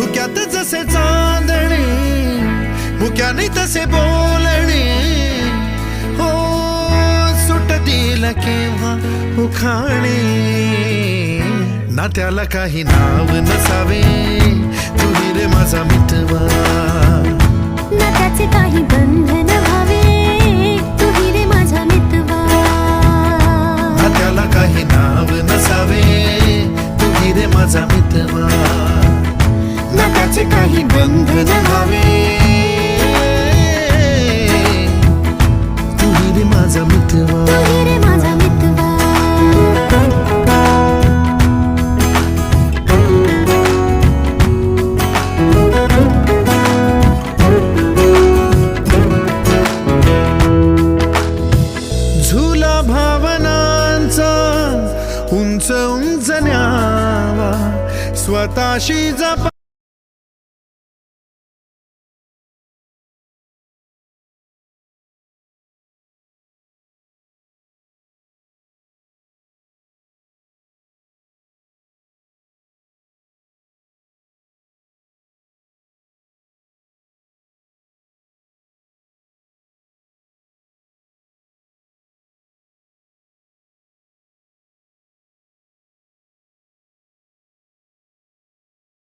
धुक्यात जसे चांदणे मुक्याने तसे बोलणे हो सुटतील केव्हा उखाणे ना त्याला काही नाव नसावे तुही रे माझा मितवा ना त्याचे काही बंधन व्हावे तुही रे माझा मितवा ना त्याला काही नाव नसावे तुही रे माझा मितवा ना त्याचे काही बंधन व्हावे तुही रे माझा मितवा तुही रे माझा मितवा झुला भावनांचा उंच उंच न्यावा स्वतःशी जपा